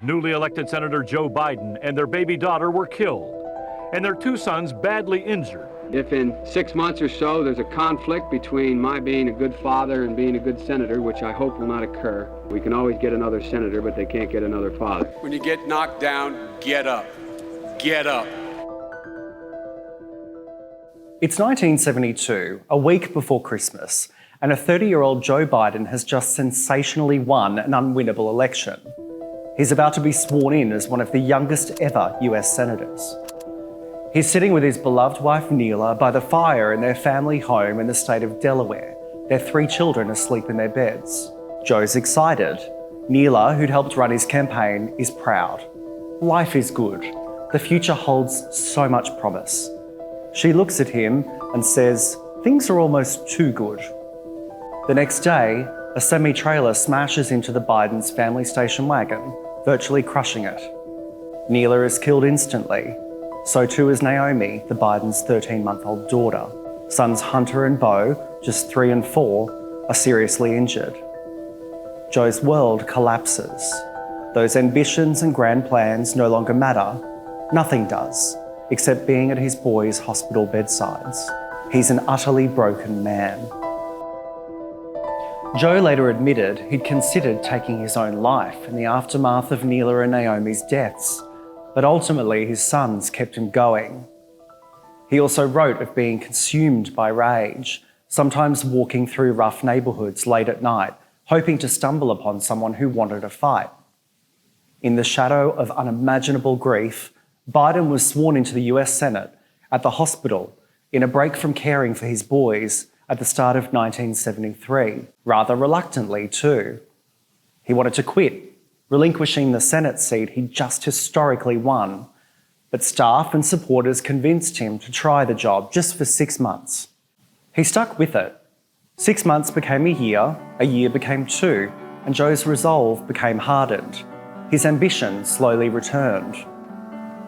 Newly elected Senator Joe Biden and their baby daughter were killed, and their two sons badly injured. If in 6 months or so there's a conflict between my being a good father and being a good senator, which I hope will not occur, we can always get another senator, but they can't get another father. When you get knocked down, get up. Get up. It's 1972, a week before Christmas, and a 30-year-old Joe Biden has just sensationally won an unwinnable election. He's about to be sworn in as one of the youngest ever US senators. He's sitting with his beloved wife Neela by the fire in their family home in the state of Delaware, their 3 children asleep in their beds. Joe's excited. Neela, who'd helped run his campaign, is proud. Life is good. The future holds so much promise. She looks at him and says, "Things are almost too good." The next day, a semi-trailer smashes into the Bidens' family station wagon, virtually crushing it. Neela is killed instantly. So too is Naomi, the Bidens' 13-month-old daughter. Sons Hunter and Beau, just 3 and 4, are seriously injured. Joe's world collapses. Those ambitions and grand plans no longer matter. Nothing does, except being at his boys' hospital bedsides. He's an utterly broken man. Joe later admitted he'd considered taking his own life in the aftermath of Neela and Naomi's deaths, but ultimately his sons kept him going. He also wrote of being consumed by rage, sometimes walking through rough neighbourhoods late at night, hoping to stumble upon someone who wanted a fight. In the shadow of unimaginable grief, Biden was sworn into the US Senate at the hospital in a break from caring for his boys at the start of 1973, rather reluctantly too. He wanted to quit, relinquishing the Senate seat he'd just historically won, but staff and supporters convinced him to try the job just for 6 months. He stuck with it. 6 months became a year became 2, and Joe's resolve became hardened. His ambition slowly returned.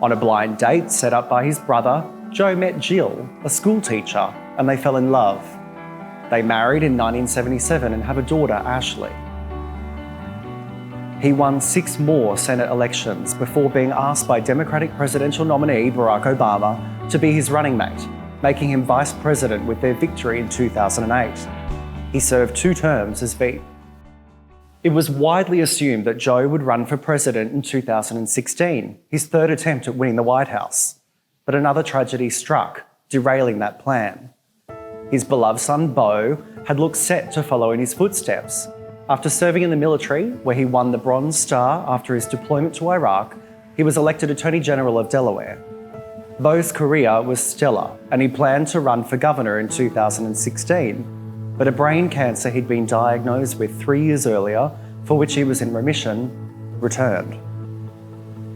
On a blind date set up by his brother, Joe met Jill, a school teacher, and they fell in love. They married in 1977 and have a daughter, Ashley. He won 6 more Senate elections before being asked by Democratic presidential nominee Barack Obama to be his running mate, making him vice president with their victory in 2008. He served 2 terms as VP. It was widely assumed that Joe would run for president in 2016, his 3rd attempt at winning the White House. But another tragedy struck, derailing that plan. His beloved son, Beau, had looked set to follow in his footsteps. After serving in the military, where he won the Bronze Star after his deployment to Iraq, he was elected Attorney General of Delaware. Beau's career was stellar, and he planned to run for governor in 2016. But a brain cancer he'd been diagnosed with 3 years earlier, for which he was in remission, returned.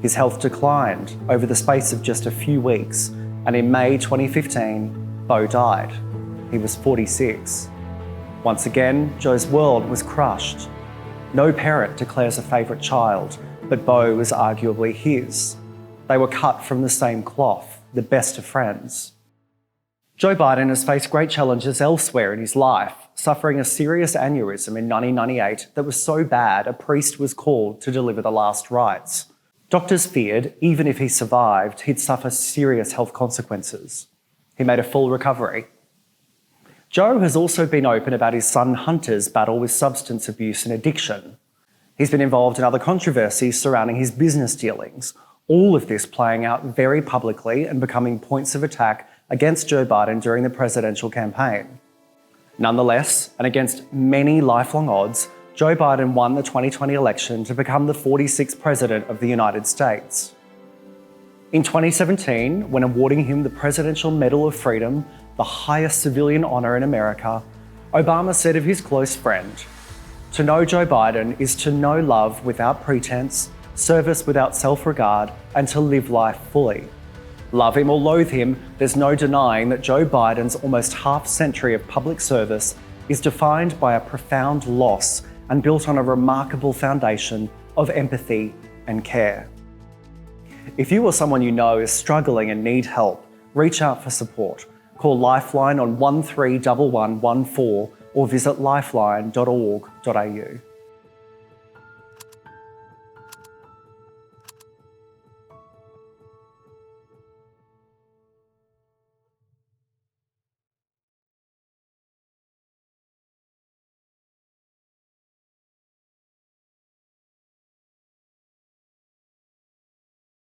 His health declined over the space of just a few weeks, and in May 2015, Beau died. He was 46. Once again, Joe's world was crushed. No parent declares a favourite child, but Beau was arguably his. They were cut from the same cloth, the best of friends. Joe Biden has faced great challenges elsewhere in his life, suffering a serious aneurysm in 1998 that was so bad a priest was called to deliver the last rites. Doctors feared, even if he survived, he'd suffer serious health consequences. He made a full recovery. Joe has also been open about his son Hunter's battle with substance abuse and addiction. He's been involved in other controversies surrounding his business dealings, all of this playing out very publicly and becoming points of attack against Joe Biden during the presidential campaign. Nonetheless, and against many lifelong odds, Joe Biden won the 2020 election to become the 46th President of the United States. In 2017, when awarding him the Presidential Medal of Freedom, the highest civilian honour in America, Obama said of his close friend, "To know Joe Biden is to know love without pretense, service without self-regard, and to live life fully. Love him or loathe him, there's no denying that Joe Biden's almost half-century of public service is defined by a profound loss and built on a remarkable foundation of empathy and care." If you or someone you know is struggling and need help, reach out for support. Call Lifeline on 131114 or visit lifeline.org.au.